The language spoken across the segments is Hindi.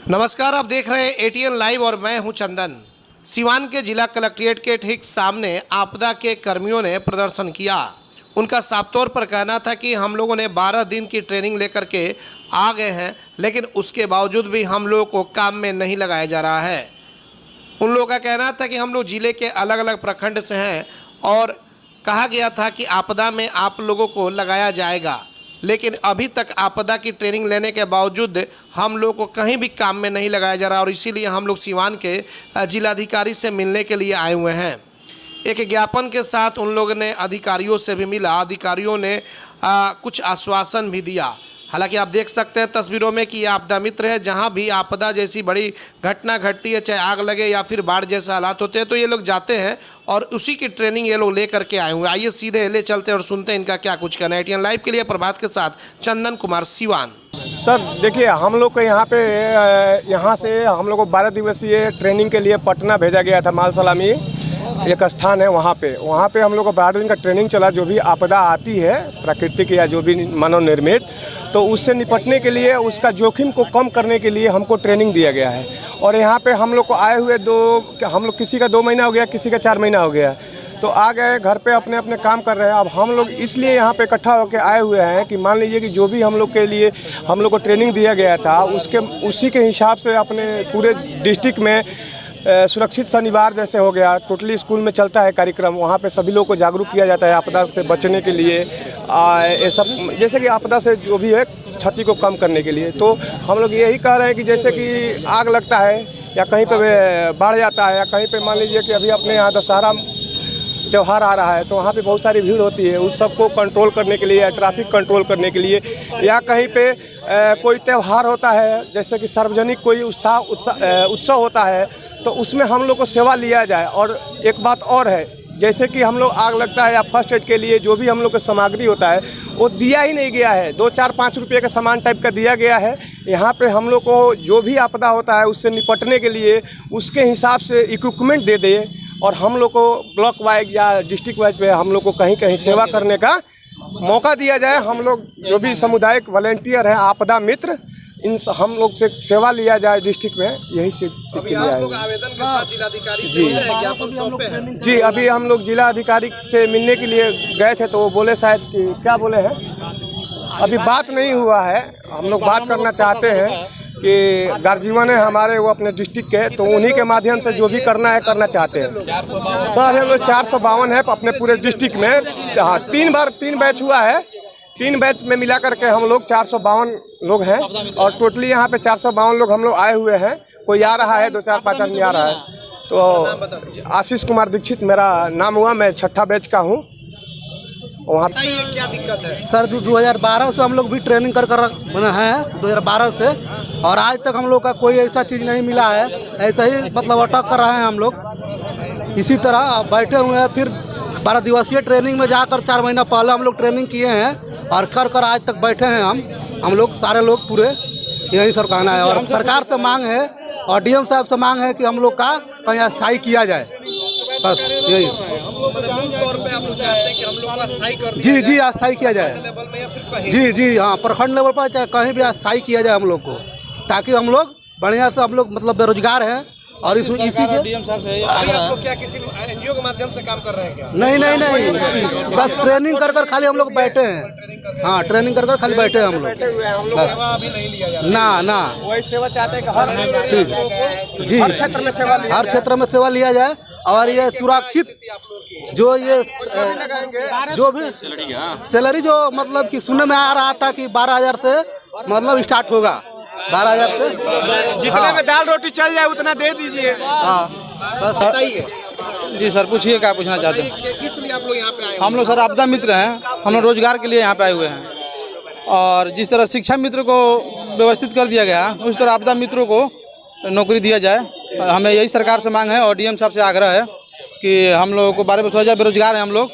नमस्कार, आप देख रहे हैं एटीएन लाइव और मैं हूं चंदन। सिवान के जिला कलेक्ट्रेट के ठीक सामने आपदा के कर्मियों ने प्रदर्शन किया। उनका साफ तौर पर कहना था कि हम लोगों ने 12 दिन की ट्रेनिंग लेकर के आ गए हैं, लेकिन उसके बावजूद भी हम लोगों को काम में नहीं लगाया जा रहा है। उन लोगों का कहना था कि हम लोग जिले के अलग अलग प्रखंड से हैं और कहा गया था कि आपदा में आप लोगों को लगाया जाएगा, लेकिन अभी तक आपदा की ट्रेनिंग लेने के बावजूद हम लोग को कहीं भी काम में नहीं लगाया जा रहा और इसीलिए हम लोग सिवान के जिलाधिकारी से मिलने के लिए आए हुए हैं। एक ज्ञापन के साथ उन लोगों ने अधिकारियों से भी मिला। अधिकारियों ने कुछ आश्वासन भी दिया। हालांकि आप देख सकते हैं तस्वीरों में कि ये आपदा मित्र है। जहां भी आपदा जैसी बड़ी घटना घटती है, चाहे आग लगे या फिर बाढ़ जैसे हालात होते हैं, तो ये लोग जाते हैं और उसी की ट्रेनिंग ये लोग लेकर के आए हुए हैं। आइए सीधे ले चलते हैं और सुनते हैं इनका क्या कुछ कहना है। एटीएन लाइव के लिए प्रभात के साथ चंदन कुमार, सिवान। सर देखिए, हम लोग को यहाँ से हम लोग को 12 दिवसीय ट्रेनिंग के लिए पटना भेजा गया था। माल सलामी एक स्थान है, वहाँ पे हम लोग को 12 दिन का ट्रेनिंग चला। जो भी आपदा आती है प्राकृतिक या जो भी मानव निर्मित, तो उससे निपटने के लिए, उसका जोखिम को कम करने के लिए हमको ट्रेनिंग दिया गया है। और यहाँ पे हम लोग को आए हुए हम लोग किसी का 2 महीना हो गया, किसी का 4 महीना हो गया, तो आ गए घर पे अपने अपने काम कर रहे हैं। अब हम लोग इसलिए यहाँ पे इकट्ठा होकर आए हुए हैं कि मान लीजिए कि जो भी हम लोग के लिए हम लोग को ट्रेनिंग दिया गया था, उसी के हिसाब से अपने पूरे डिस्ट्रिक्ट में सुरक्षित शनिवार जैसे हो गया, टोटली स्कूल में चलता है कार्यक्रम। वहाँ पे सभी लोगों को जागरूक किया जाता है आपदा से बचने के लिए, ये सब जैसे कि आपदा से जो भी है क्षति को कम करने के लिए। तो हम लोग यही कह रहे हैं कि जैसे कि आग लगता है या कहीं पे बाढ़ जाता है या कहीं पे मान लीजिए कि अभी अपने यहाँ दशहरा त्यौहार आ रहा है, तो वहाँ पे बहुत सारी भीड़ होती है। उस सब को कंट्रोल करने के लिए या ट्रैफिक कंट्रोल करने के लिए, या कहीं पे कोई त्यौहार होता है, जैसे कि सार्वजनिक कोई उत्सव होता है, तो उसमें हम लोग को सेवा लिया जाए। और एक बात और है, जैसे कि हम लोग आग लगता है या फर्स्ट एड के लिए जो भी हम लोग का सामग्री होता है वो दिया ही नहीं गया है। 2, 4, 5 रुपये का सामान टाइप का दिया गया है। यहाँ पे हम लोग को जो भी आपदा होता है उससे निपटने के लिए उसके हिसाब से इक्विपमेंट दे दे और हम लोग को ब्लॉक वाइज या डिस्ट्रिक्ट वाइज पे हम लोग को कहीं कहीं सेवा करने का मौका दिया जाए। हम लोग जो भी सामुदायिक वॉलंटियर हैं, आपदा मित्र, हम लोग से सेवा लिया जाए डिस्ट्रिक्ट में, यही से आवेदन के साथ जिलाधिकारी से ज्ञापन सौंपे हैं। जी, अभी हम लोग जिला अधिकारी से मिलने के लिए गए थे, तो वो बोले शायद कि क्या बोले हैं, अभी बात नहीं हुआ है। हम लोग बात करना चाहते हैं कि गार्जियन है हमारे, वो अपने डिस्ट्रिक्ट के, तो उन्हीं के माध्यम से जो भी करना है करना चाहते हैं। सर अभी हम लोग 452 है अपने पूरे डिस्ट्रिक्ट में। हाँ, 3 बैच हुआ है। 3 बैच में मिला करके हम लोग 452 लोग हैं और टोटली यहाँ पे 452 लोग हम लोग आए हुए हैं। कोई आ रहा है, 2, 4, 5 आदमी आ रहा है। तो आशीष कुमार दीक्षित मेरा नाम हुआ, मैं 6ठा बैच का हूँ। वहाँ क्या दिक्कत है सर? 2012 से हम लोग भी ट्रेनिंग कर हैं, 2012 से, और आज तक हम लोग का कोई ऐसा चीज़ नहीं मिला है। ऐसा ही मतलब अटक कर रहे हैं हम लोग, इसी तरह बैठे हुए हैं। फिर 12 दिवसीय ट्रेनिंग में जाकर 4 महीना पहले हम लोग ट्रेनिंग किए हैं और कर आज तक बैठे हैं हम लोग सारे लोग पूरे, यही सर कहना है। और सरकार से मांग है और डीएम साहब से मांग है कि हम लोग का कहीं अस्थायी किया जाए, बस यही। तौर पे आप लोग चाहते हैं कि हम लोग को अस्थायी कर दिया जी जी, अस्थायी किया जाए लेवल में या फिर कहीं? जी हाँ, प्रखंड लेवल पर चाहे कहीं भी अस्थायी किया जाए हम लोग को, ताकि हम लोग बढ़िया से, हम लोग मतलब बेरोजगार हैं और इसी के आप लोग क्या किसी एनजीओ के माध्यम से काम कर रहे हैं क्या? नहीं, बस ट्रेनिंग कर खाली हम लोग बैठे हैं। हाँ, ट्रेनिंग कर खाली बैठे हैं हम लोग। सेवा अभी नहीं लिया जा रहा ना वही सेवा चाहते हैं कि हर क्षेत्र में सेवा लिया जाए। हर क्षेत्र में सेवा लिया जाए। और ये सुरक्षित जो ये जो भी सैलरी जो मतलब कि सुनने में आ रहा था कि 12,000 से मतलब स्टार्ट होगा, 12,000 से जितने में दाल रोटी चल जाए उतना दे दीजिए। हाँ, बस बताइए। जी सर, पूछिए क्या पूछना चाहते हैं। किस लिए आप लोग यहाँ पे आए? हम लोग सर आपदा मित्र हैं, हम लोग रोजगार के लिए यहाँ पे आए हुए हैं। और जिस तरह शिक्षा मित्र को व्यवस्थित कर दिया गया, उस तरह आपदा मित्रों को नौकरी दिया जाए। हमें यही सरकार से मांग है और डीएम साहब से आग्रह है कि हम लोगों को 12 वर्ष बेरोजगार हैं, हम लोग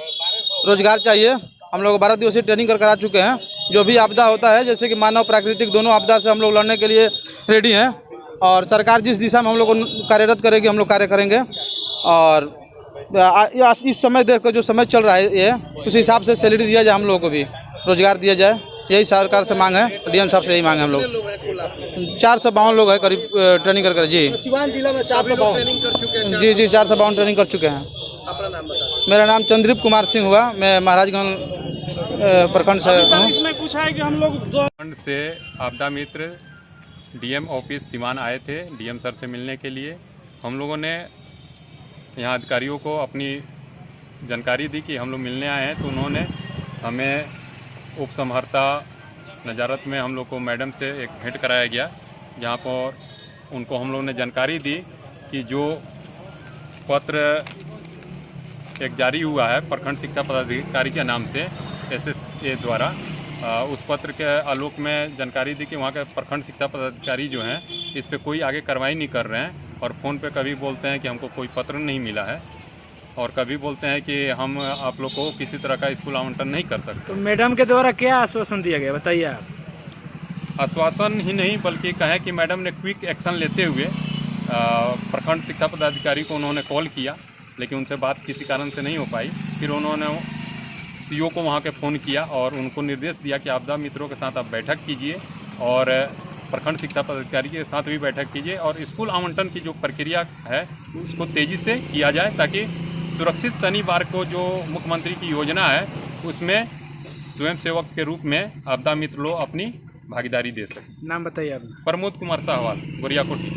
रोजगार चाहिए। हम लोग 12 दिवसीय ट्रेनिंग कर आ चुके हैं। जो भी आपदा होता है, जैसे कि मानव प्राकृतिक दोनों आपदा से हम लोग लड़ने के लिए रेडी हैं। और सरकार जिस दिशा में हम लोग को कार्यरत करेगी, हम लोग कार्य करेंगे। और इस समय देखकर जो समय चल रहा है, ये उस हिसाब से सैलरी दिया जाए, हम लोगों को भी रोजगार दिया जाए। यही सरकार से मांग है, डीएम साहब से यही मांग है हम लोग। 452 लोग हैं करीब ट्रेनिंग कर जी। सिवान जिला में 452 ट्रेनिंग कर चुके हैं। जी जी 452 ट्रेनिंग कर चुके हैं। अपना नाम बता। मेरा नाम चंद्रीप कुमार सिंह हुआ, मैं महाराजगंज प्रखंड से हूँ। इसमें कुछ है कि हम लोग फंड से आपदा मित्र डीएम ऑफिस सिवान आए थे डीएम सर से मिलने के लिए। हम लोगों ने यहाँ अधिकारियों को अपनी जानकारी दी कि हम लोग मिलने आए हैं, तो उन्होंने हमें उप समहर्ता नजारत में हम लोग को मैडम से एक भेंट कराया गया, जहाँ पर उनको हम लोग ने जानकारी दी कि जो पत्र एक जारी हुआ है प्रखंड शिक्षा पदाधिकारी के नाम से SSA द्वारा, उस पत्र के आलोक में जानकारी दी कि वहाँ के प्रखंड शिक्षा पदाधिकारी जो हैं इस पे कोई आगे कार्रवाई नहीं कर रहे हैं, और फ़ोन पे कभी बोलते हैं कि हमको कोई पत्र नहीं मिला है, और कभी बोलते हैं कि हम आप लोग को किसी तरह का स्कूल आवंटन नहीं कर सकते। तो मैडम के द्वारा क्या आश्वासन दिया गया बताइए आप। आश्वासन ही नहीं बल्कि कहें कि मैडम ने क्विक एक्शन लेते हुए प्रखंड शिक्षा पदाधिकारी को उन्होंने कॉल किया, लेकिन उनसे बात किसी कारण से नहीं हो पाई। फिर उन्होंने CO को वहाँ के फ़ोन किया और उनको निर्देश दिया कि आपदा मित्रों के साथ आप बैठक कीजिए और प्रखंड शिक्षा पदाधिकारी के साथ भी बैठक कीजिए, और स्कूल आवंटन की जो प्रक्रिया है उसको तेज़ी से किया जाए, ताकि सुरक्षित शनिवार को जो मुख्यमंत्री की योजना है उसमें स्वयंसेवक के रूप में आपदा मित्र लोग अपनी भागीदारी दे सकें। नाम बताइए आप। प्रमोद कुमार साहवाल, गोरियाकोटी।